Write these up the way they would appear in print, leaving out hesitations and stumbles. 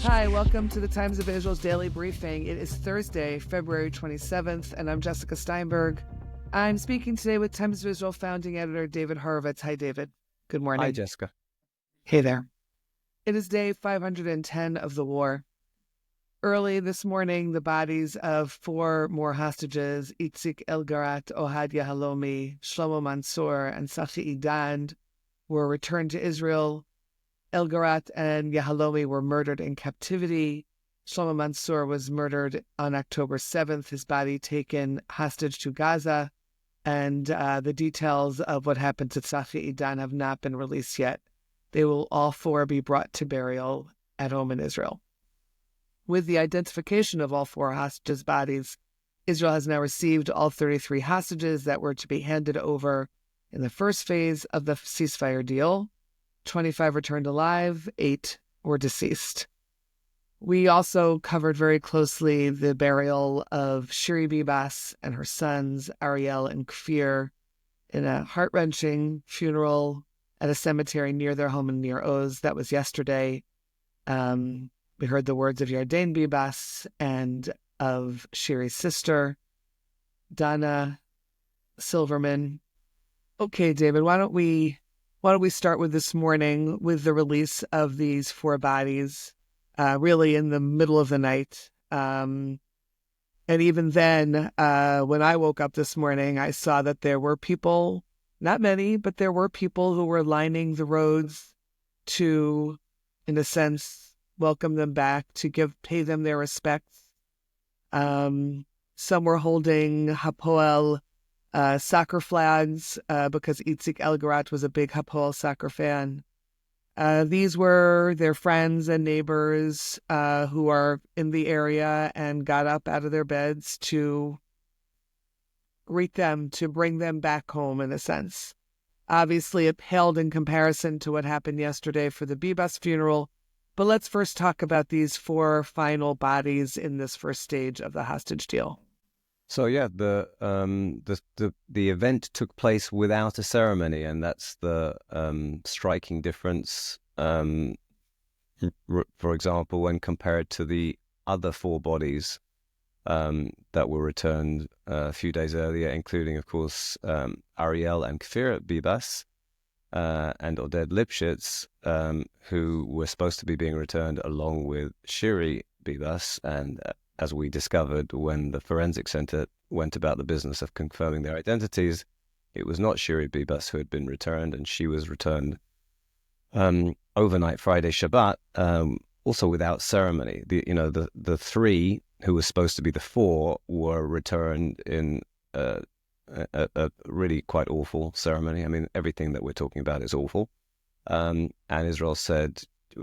Hi, welcome to the Times of Israel's Daily Briefing. It is Thursday, February 27th, and I'm Jessica Steinberg. I'm speaking today with Times of Israel founding editor David Horovitz. Hi, David. Good morning. Hi, Jessica. Hey there. It is day 510 of the war. Early this morning, the bodies of four more hostages, Itzik Elgarat, Ohad Yahalomi, Shlomo Mantzur, and Tsahi Idan, were returned to Israel. Elgarat and Yahalomi were murdered in captivity. Shlomo Mantzur was murdered on October 7th, his body taken hostage to Gaza, and the details of what happened to Tsahi Idan have not been released yet. They will all four be brought to burial at home in Israel. With the identification of all four hostages' bodies, Israel has now received all 33 hostages that were to be handed over in the first phase of the ceasefire deal. 25 returned alive, 8 were deceased. We also covered very closely the burial of Shiri Bibas and her sons, Ariel and Kfir, in a heart-wrenching funeral at a cemetery near their home in Nir Oz. That was yesterday. We heard the words of Yarden Bibas and of Shiri's sister, Dana Silverman. Okay, David, why don't we start with this morning with the release of these four bodies, really in the middle of the night. And even then, when I woke up this morning, I saw that there were people, not many, but there were people who were lining the roads to, in a sense, welcome them back, to pay them their respects. Some were holding Hapoel soccer flags because Itzik Elgarat was a big Hapoel soccer fan. These were their friends and neighbors who are in the area and got up out of their beds to greet them, to bring them back home, in a sense. Obviously, it paled in comparison to what happened yesterday for the Bibas funeral. But let's first talk about these four final bodies in this first stage of the hostage deal. So yeah, the event took place without a ceremony, and that's the striking difference. For example, when compared to the other four bodies that were returned a few days earlier, including, of course, Ariel and Kfir Bibas and Ohad Lipschitz, who were supposed to be being returned along with Shiri Bibas, and as we discovered when the forensic center went about the business of confirming their identities, it was not Shiri Bibas who had been returned, and she was returned overnight Friday Shabbat, also without ceremony. The three who were supposed to be the four were returned in a really quite awful ceremony. I mean, everything that we're talking about is awful. And Israel said,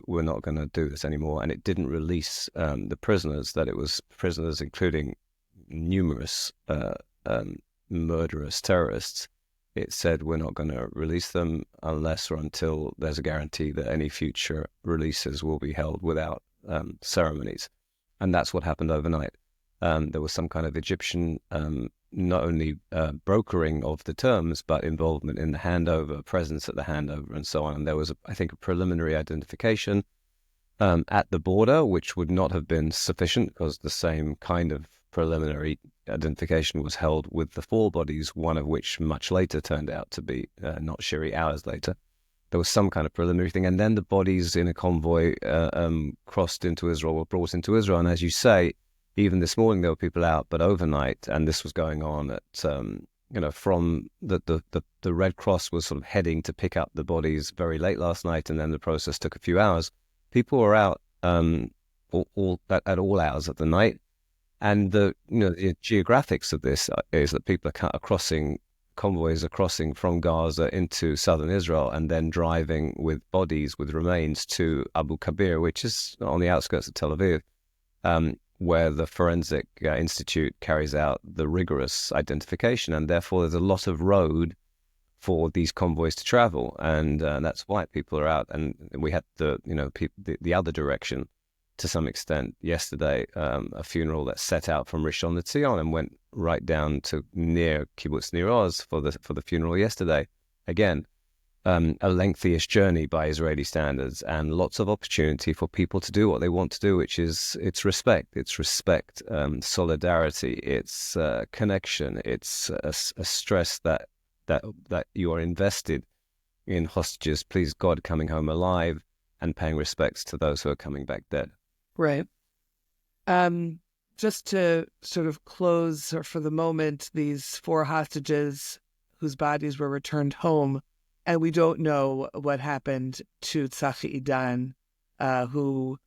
we're not going to do this anymore. And it didn't release the prisoners, that it was prisoners including numerous murderous terrorists. It said we're not going to release them unless or until there's a guarantee that any future releases will be held without ceremonies. And that's what happened overnight. There was some kind of Egyptian not only brokering of the terms, but involvement in the handover, presence at the handover, and so on. And there was, I think, a preliminary identification at the border, which would not have been sufficient because the same kind of preliminary identification was held with the four bodies, one of which much later turned out to be not Shiri, hours later. There was some kind of preliminary thing. And then the bodies in a convoy crossed into Israel, were brought into Israel. And as you say, even this morning, there were people out, but overnight, and this was going on at, from the Red Cross was sort of heading to pick up the bodies very late last night, and then the process took a few hours. People were out at all hours of the night, and the geographics of this is that people are crossing, convoys are crossing from Gaza into southern Israel, and then driving with bodies, with remains, to Abu Kabir, which is on the outskirts of Tel Aviv. Where the Forensic Institute carries out the rigorous identification, and therefore there's a lot of road for these convoys to travel, and that's why people are out. And we had the other direction to some extent yesterday, a funeral that set out from Rishon LeZion and went right down to near Kibbutz Nir Oz for the funeral yesterday. Again, a lengthyish journey by Israeli standards, and lots of opportunity for people to do what they want to do, which is it's respect, solidarity, it's connection, it's a stress that you are invested in hostages, please God, coming home alive and paying respects to those who are coming back dead. Right. Just to sort of close for the moment, these 4 hostages whose bodies were returned home, and we don't know what happened to Tsahi Idan, who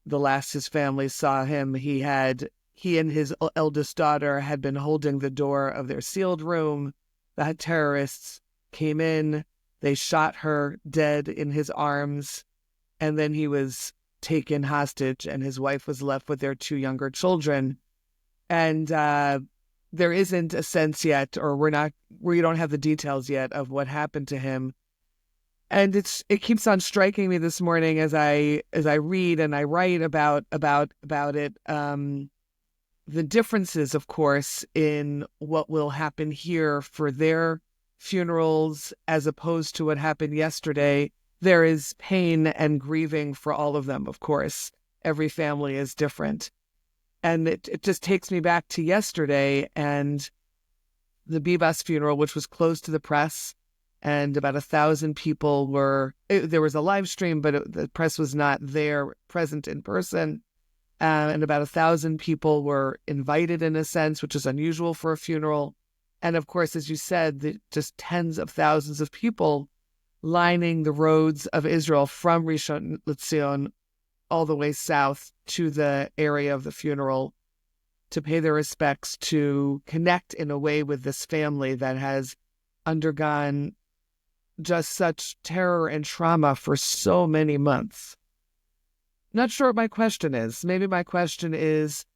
the last his family saw him, he and his eldest daughter had been holding the door of their sealed room. The terrorists came in, they shot her dead in his arms, and then he was taken hostage, and his wife was left with their 2 younger children. And there isn't a sense yet, or we don't have the details yet of what happened to him. And it keeps on striking me this morning as I read and I write about it. The differences, of course, in what will happen here for their funerals as opposed to what happened yesterday. There is pain and grieving for all of them, of course. Every family is different. And it just takes me back to yesterday and the Bibas funeral, which was closed to the press, and about 1,000 people there was a live stream, but the press was not there present in person. And about 1,000 people were invited in a sense, which is unusual for a funeral. And of course, as you said, just tens of thousands of people lining the roads of Israel from Rishon LeZion all the way south to the area of the funeral to pay their respects, to connect in a way with this family that has undergone just such terror and trauma for so many months. Not sure what my question is. Maybe my question is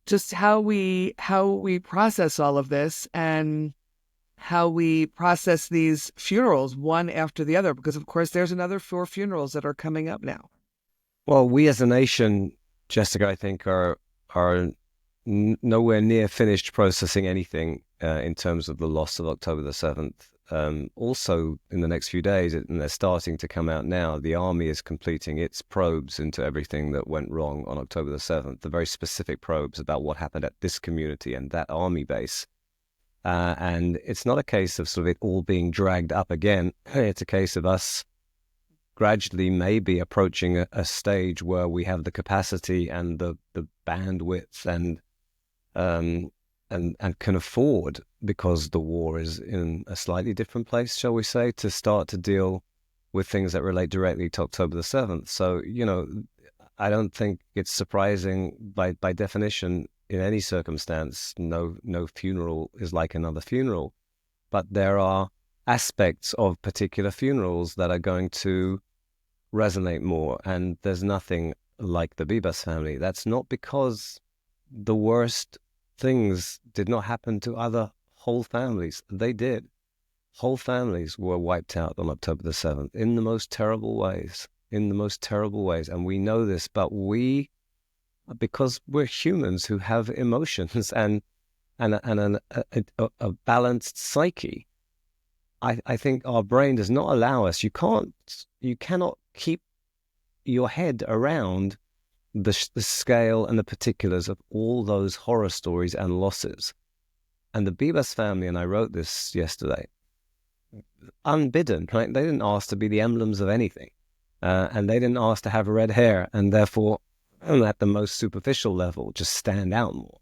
just how we process all of this and how we process these funerals one after the other, because of course there's another 4 funerals that are coming up now. Well, we as a nation, Jessica, I think are nowhere near finished processing anything in terms of the loss of October the 7th. Also, in the next few days, and they're starting to come out now, the army is completing its probes into everything that went wrong on October the 7th, the very specific probes about what happened at this community and that army base. And it's not a case of sort of it all being dragged up again. It's a case of us gradually maybe approaching a stage where we have the capacity and the bandwidth and can afford, because the war is in a slightly different place, shall we say, to start to deal with things that relate directly to October the 7th. So, I don't think it's surprising by definition in any circumstance, no funeral is like another funeral. But there are aspects of particular funerals that are going to resonate more. And there's nothing like the Bibas family. That's not because the worst things did not happen to other whole families. They did. Whole families were wiped out on October the 7th in the most terrible ways. And we know this, but because we're humans who have emotions and a balanced psyche, I think our brain does not allow us. You cannot keep your head around the scale and the particulars of all those horror stories and losses. And the Bibas family, and I wrote this yesterday, unbidden, right? They didn't ask to be the emblems of anything. And they didn't ask to have red hair and therefore, at the most superficial level, just stand out more.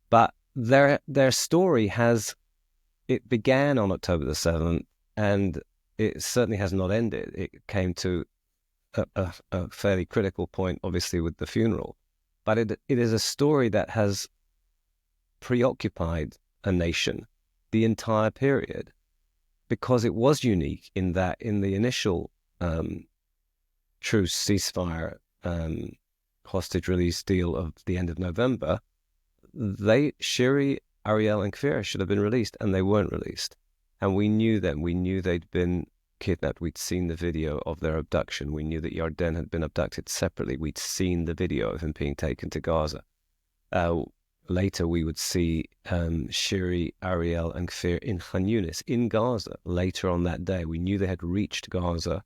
But their story it began on October the 7th, and it certainly has not ended. It came to a fairly critical point, obviously, with the funeral. But it is a story that has preoccupied a nation the entire period, because it was unique in that in the initial truce, ceasefire, hostage release deal of the end of November, Shiri, Ariel, and Kfir should have been released, and they weren't released. And we knew them. We knew they'd been kidnapped. We'd seen the video of their abduction. We knew that Yarden had been abducted separately. We'd seen the video of him being taken to Gaza. later we would see Shiri, Ariel, and Kfir in Khan Yunis, in Gaza, later on that day. We knew they had reached Gaza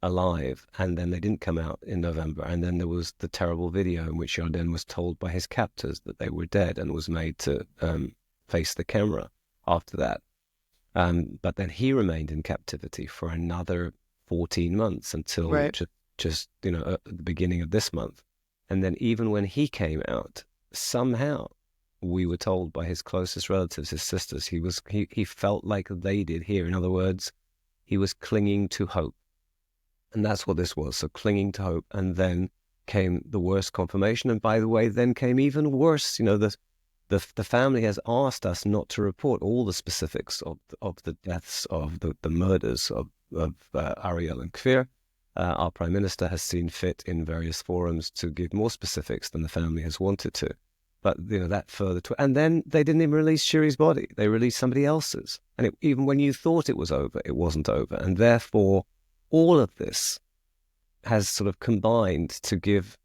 alive, and then they didn't come out in November. And then there was the terrible video in which Yarden was told by his captors that they were dead and was made to face the camera after that. But then he remained in captivity for another 14 months until just at the beginning of this month. And then even when he came out, somehow we were told by his closest relatives, his sisters, he felt like they did here. In other words, he was clinging to hope. And that's what this was. So clinging to hope. And then came the worst confirmation. And by the way, then came even worse. The family has asked us not to report all the specifics of the deaths, of the murders of Ariel and Kfir. Our Prime Minister has seen fit in various forums to give more specifics than the family has wanted to. But, that further... And then they didn't even release Shiri's body. They released somebody else's. And even when you thought it was over, it wasn't over. And therefore, all of this has sort of combined to give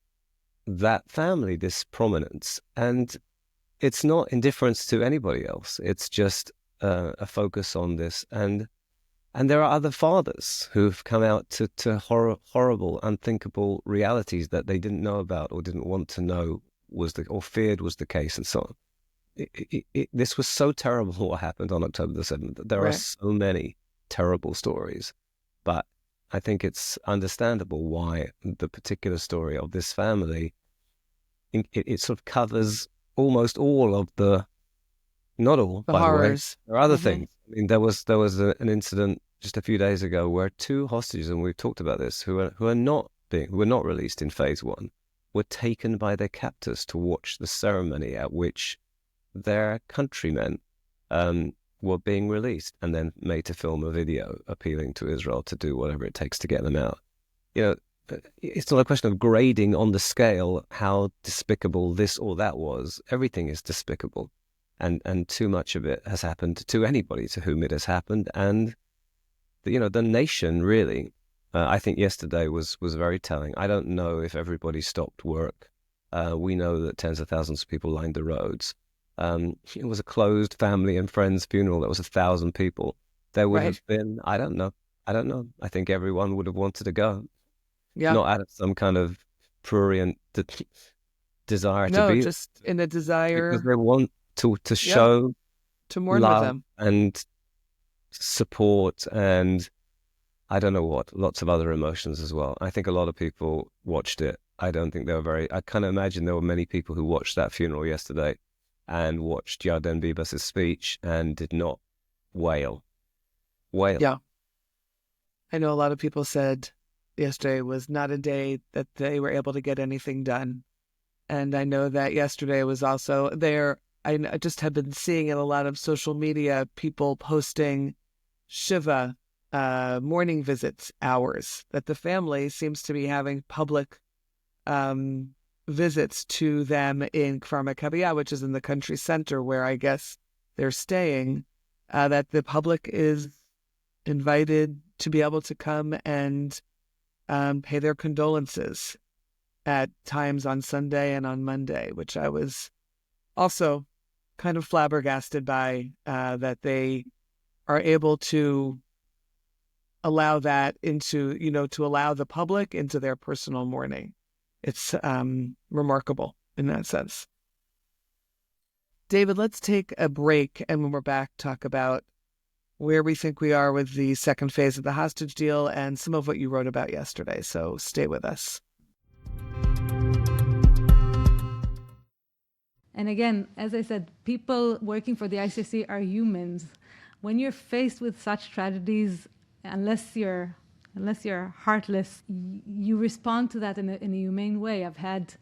that family this prominence. And it's not indifference to anybody else. It's just a focus on this. And there are other fathers who've come out to horrible, unthinkable realities that they didn't know about or didn't want to know or feared was the case, and so on. This was so terrible what happened on October the 7th. There are so many terrible stories, but I think it's understandable why the particular story of this family, it sort of covers almost all of not all, the by horrors. The way. There are other things. I mean, there was an incident just a few days ago where 2 hostages, and we've talked about this, who were not released in phase 1, were taken by their captors to watch the ceremony at which their countrymen were being released, and then made to film a video appealing to Israel to do whatever it takes to get them out. It's not a question of grading on the scale how despicable this or that was. Everything is despicable. And too much of it has happened to anybody to whom it has happened. And, the nation really, I think yesterday was very telling. I don't know if everybody stopped work. We know that tens of thousands of people lined the roads. It was a closed family and friends funeral. That was 1,000 people. There would have been, I don't know. I think everyone would have wanted to go. Yeah. Not out of some kind of prurient desire to be. No, just in a desire. Because they want to show to mourn love with them and support, and I don't know what, lots of other emotions as well. I think a lot of people watched it. I don't think they were I can't imagine there were many people who watched that funeral yesterday and watched Shiri Bibas' speech and did not wail. Yeah. I know a lot of people said yesterday was not a day that they were able to get anything done. And I know that yesterday was also there. I just have been seeing in a lot of social media people posting Shiva mourning visits hours, that the family seems to be having public visits to them in Kfar Maccabiah, which is in the country center where I guess they're staying, that the public is invited to be able to come and pay their condolences at times on Sunday and on Monday, which I was also kind of flabbergasted by, that they are able to allow that into, to allow the public into their personal mourning. It's remarkable in that sense. David, let's take a break, and when we're back, talk about where we think we are with the second phase of the hostage deal and some of what you wrote about yesterday. So stay with us. And again, as I said, people working for the ICC are humans. When you're faced with such tragedies, unless you're heartless, you respond to that in a humane way. I've had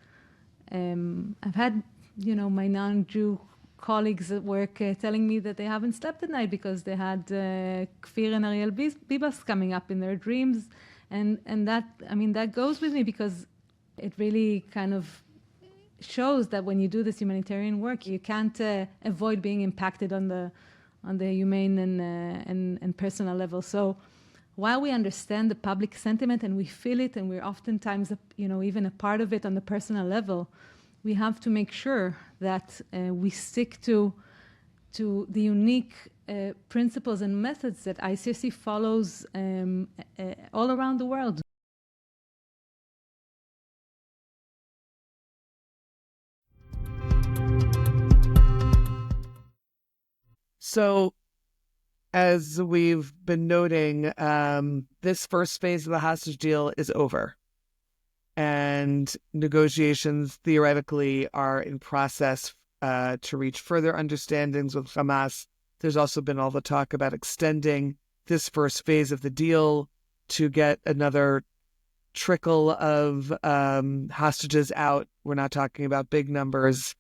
my non-Jew colleagues at work telling me that they haven't slept at night because they had Kfir and Ariel Bibas coming up in their dreams, and that goes with me because it really kind of shows that when you do this humanitarian work, you can't avoid being impacted on the humane and personal level. So while we understand the public sentiment and we feel it, and we're oftentimes even a part of it on the personal level, we have to make sure that we stick to the unique principles and methods that ICRC follows all around the world. So, as we've been noting, this first phase of the hostage deal is over. And negotiations theoretically are in process to reach further understandings with Hamas. There's also been all the talk about extending this first phase of the deal to get another trickle of hostages out. We're not talking about big numbers.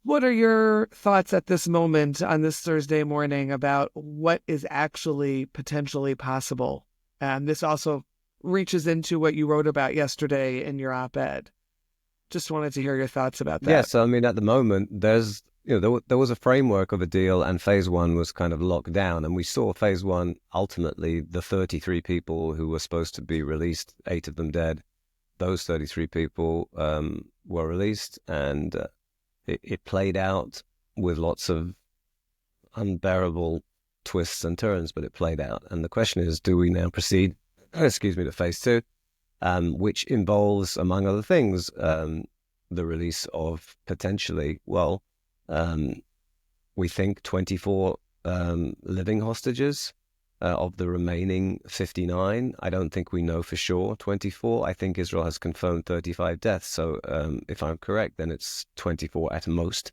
What are your thoughts at this moment on this Thursday morning about what is actually potentially possible? And this also reaches into what you wrote about yesterday in your op-ed. Just wanted to hear your thoughts about that. Yes, I mean, at the moment, there's, there was a framework of a deal, and phase one was kind of locked down. And we saw phase one, ultimately, the 33 people who were supposed to be released, 8 of them dead. Those 33 people were released, and it played out with lots of unbearable twists and turns, but it played out. And the question is, do we now proceed, to phase two, which involves, among other things, the release of potentially, we think 24 living hostages of the remaining 59. I don't think we know for sure 24. I think Israel has confirmed 35 deaths. So if I'm correct, then it's 24 at most.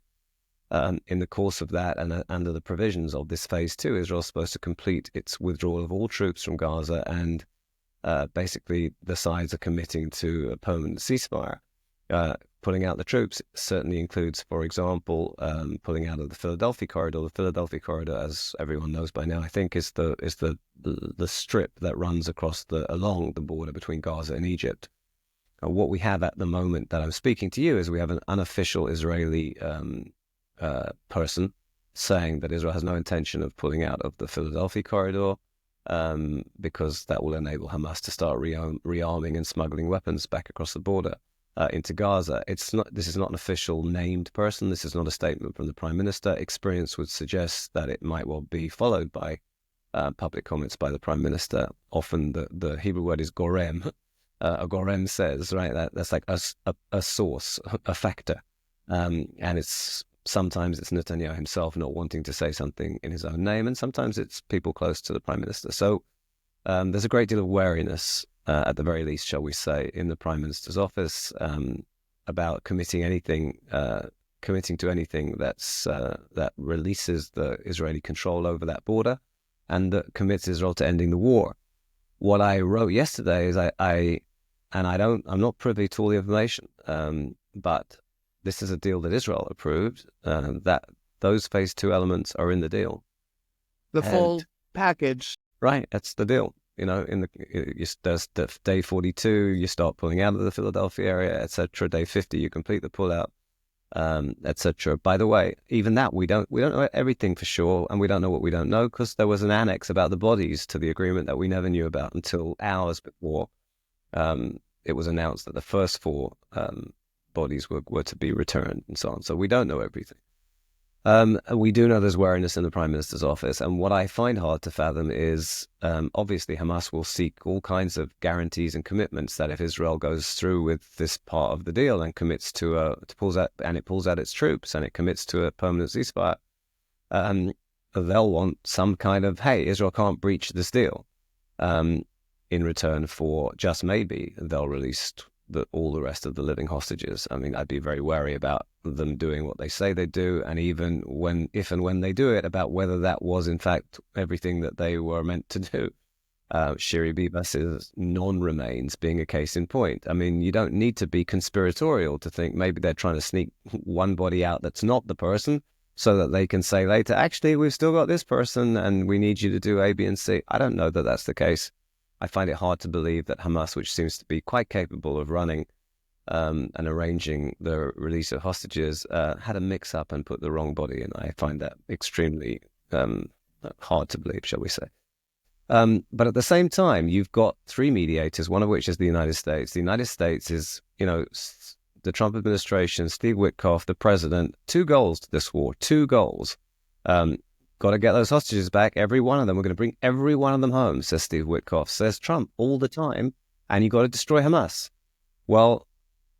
In the course of that, and under the provisions of this phase two, Israel is supposed to complete its withdrawal of all troops from Gaza, and basically the sides are committing to a permanent ceasefire. Pulling out the troops certainly includes, for example, pulling out of the Philadelphia corridor. The Philadelphia corridor, as everyone knows by now, I think, is the strip that runs along the border between Gaza and Egypt. What we have at the moment that I'm speaking to you is we have an unofficial Israeli person saying that Israel has no intention of pulling out of the Philadelphia corridor because that will enable Hamas to start rearming and smuggling weapons back across the border into Gaza. This is not an official named person. This is not a statement from the Prime Minister. Experience would suggest that it might well be followed by public comments by the Prime Minister. Often the Hebrew word is gorem. A gorem says, right, that's like a source, a factor. And sometimes it's Netanyahu himself not wanting to say something in his own name, and sometimes it's people close to the Prime Minister. So there's a great deal of wariness, at the very least, shall we say, in the Prime Minister's office about committing to anything that releases the Israeli control over that border and that commits Israel to ending the war. What I wrote yesterday is I'm not privy to all the information, but this is a deal that Israel approved. That those phase two elements are in the deal. The full package. Right, that's the deal. There's day 42, you start pulling out of the Philadelphia area, etc. Day 50, you complete the pullout, etc. By the way, even that we don't know everything for sure, and we don't know what we don't know because there was an annex about the bodies to the agreement that we never knew about until hours before it was announced that the first 4 bodies were to be returned and so on. So we don't know everything. We do know there's wariness in the Prime Minister's office, and what I find hard to fathom is obviously Hamas will seek all kinds of guarantees and commitments that if Israel goes through with this part of the deal and commits it pulls out its troops and it commits to a permanent ceasefire, they'll want some kind of, hey, Israel can't breach this deal. In return for just maybe they'll release all the rest of the living hostages. I mean, I'd be very wary about them doing what they say they do, and even if and when they do it, about whether that was in fact everything that they were meant to do. Shiri Bibas' non-remains being a case in point. I mean, you don't need to be conspiratorial to think maybe they're trying to sneak one body out that's not the person so that they can say later, actually, we've still got this person and we need you to do A, B, and C. I don't know that that's the case. I find it hard to believe that Hamas, which seems to be quite capable of running and arranging the release of hostages, had a mix-up and put the wrong body in. I find that extremely hard to believe, shall we say. But at the same time, you've got 3 mediators, one of which is the United States. The United States is, the Trump administration, Steve Witkoff, the president, 2 goals to this war, 2 goals. Got to get those hostages back, every one of them. We're going to bring every one of them home, says Steve Witkoff, says Trump all the time, and you got to destroy Hamas. Well,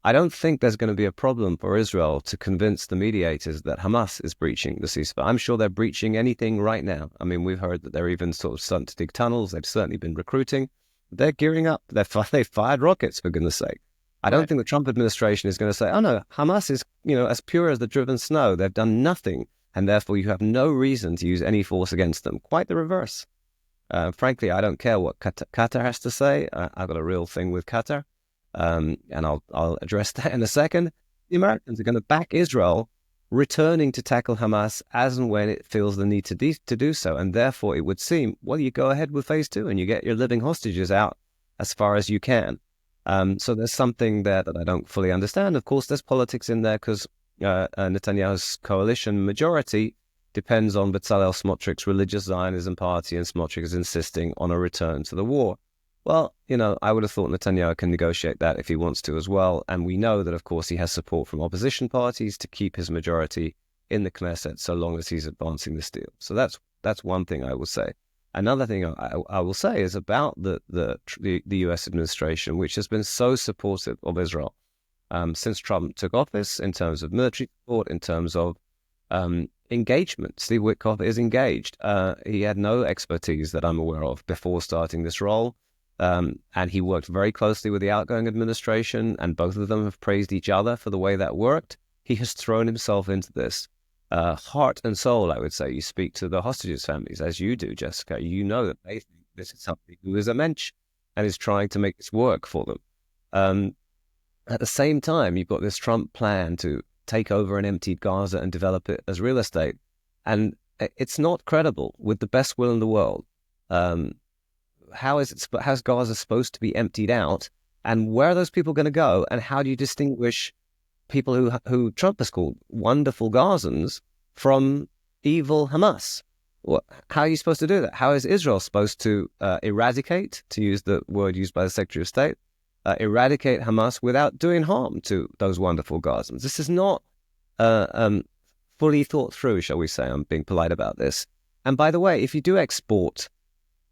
I don't think there's going to be a problem for Israel to convince the mediators that Hamas is breaching the ceasefire. I'm sure they're breaching anything right now. I mean, we've heard that they're even sort of starting to dig tunnels. They've certainly been recruiting. They're gearing up. They fired rockets, for goodness sake. I don't think the Trump administration is going to say, oh no, Hamas is, as pure as the driven snow. They've done nothing, and therefore you have no reason to use any force against them. Quite the reverse. Frankly, I don't care what Qatar has to say. I've got a real thing with Qatar. And I'll address that in a second. The Americans are going to back Israel returning to tackle Hamas as and when it feels the need to do so. And therefore, it would seem, well, you go ahead with phase 2 and you get your living hostages out as far as you can. So there's something there that I don't fully understand. Of course, there's politics in there because Netanyahu's coalition majority depends on Bezalel Smotrik's religious Zionism party, and Smotrich is insisting on a return to the war. Well, I would have thought Netanyahu can negotiate that if he wants to as well. And we know that, of course, he has support from opposition parties to keep his majority in the Knesset so long as he's advancing this deal. So that's one thing I will say. Another thing I will say is about the U.S. administration, which has been so supportive of Israel since Trump took office in terms of military support, in terms of engagement. Steve Witkoff is engaged. He had no expertise that I'm aware of before starting this role. And he worked very closely with the outgoing administration, and both of them have praised each other for the way that worked. He has thrown himself into this heart and soul, I would say. You speak to the hostages' families, as you do, Jessica. You know that they think this is somebody who is a mensch and is trying to make this work for them. At the same time, you've got this Trump plan to take over an emptied Gaza and develop it as real estate. And it's not credible with the best will in the world. How's Gaza supposed to be emptied out, and where are those people going to go, and how do you distinguish people who Trump has called wonderful Gazans from evil Hamas? How are you supposed to do that? How is Israel supposed to eradicate, to use the word used by the Secretary of State, eradicate Hamas without doing harm to those wonderful Gazans? This is not fully thought through, shall we say. I'm being polite about this. And by the way, if you do export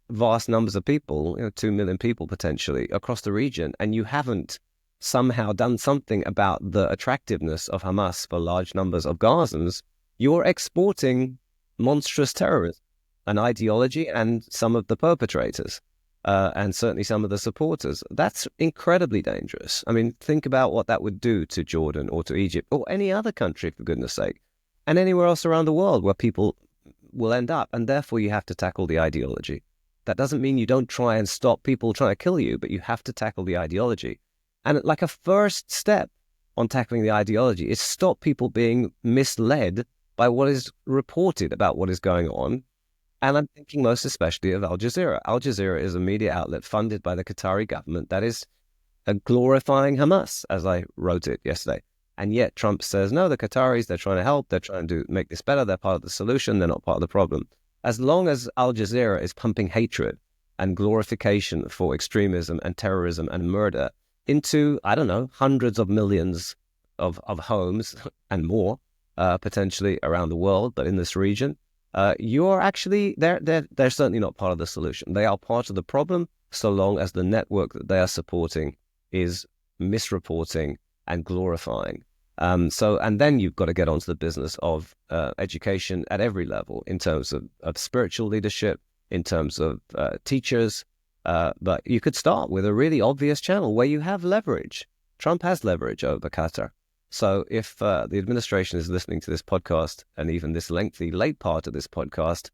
vast numbers of people, 2 million people potentially across the region, and you haven't somehow done something about the attractiveness of Hamas for large numbers of Gazans, you're exporting monstrous terrorism, an ideology, and some of the perpetrators, and certainly some of the supporters. That's incredibly dangerous. I mean, think about what that would do to Jordan or to Egypt or any other country, for goodness sake, and anywhere else around the world where people will end up. And therefore, you have to tackle the ideology. That doesn't mean you don't try and stop people trying to kill you, but you have to tackle the ideology. And like a first step on tackling the ideology is stop people being misled by what is reported about what is going on. And I'm thinking most especially of Al Jazeera. Al Jazeera is a media outlet funded by the Qatari government that is glorifying Hamas, as I wrote it yesterday. And yet Trump says, no, the Qataris, they're trying to help, they're trying to make this better, they're part of the solution, they're not part of the problem. As long as Al Jazeera is pumping hatred and glorification for extremism and terrorism and murder into, I don't know, hundreds of millions of homes and more, potentially around the world, but in this region, you're actually, they're certainly not part of the solution. They are part of the problem so long as the network that they are supporting is misreporting and glorifying. And then you've got to get onto the business of education at every level in terms of spiritual leadership, in terms of teachers. But you could start with a really obvious channel where you have leverage. Trump has leverage over Qatar. So if the administration is listening to this podcast, and even this lengthy late part of this podcast,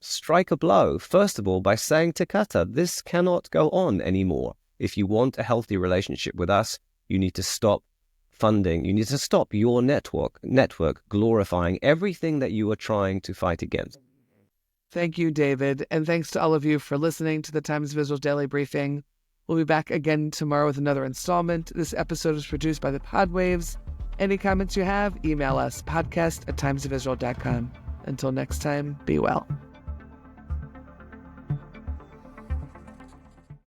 strike a blow, first of all, by saying to Qatar, this cannot go on anymore. If you want a healthy relationship with us, you need to stop funding. You need to stop your network glorifying everything that you are trying to fight against. Thank you, David. And thanks to all of you for listening to the Times of Israel Daily Briefing. We'll be back again tomorrow with another installment. This episode is produced by the Podwaves. Any comments you have, email us, podcast@timesofisrael.com. Until next time, be well.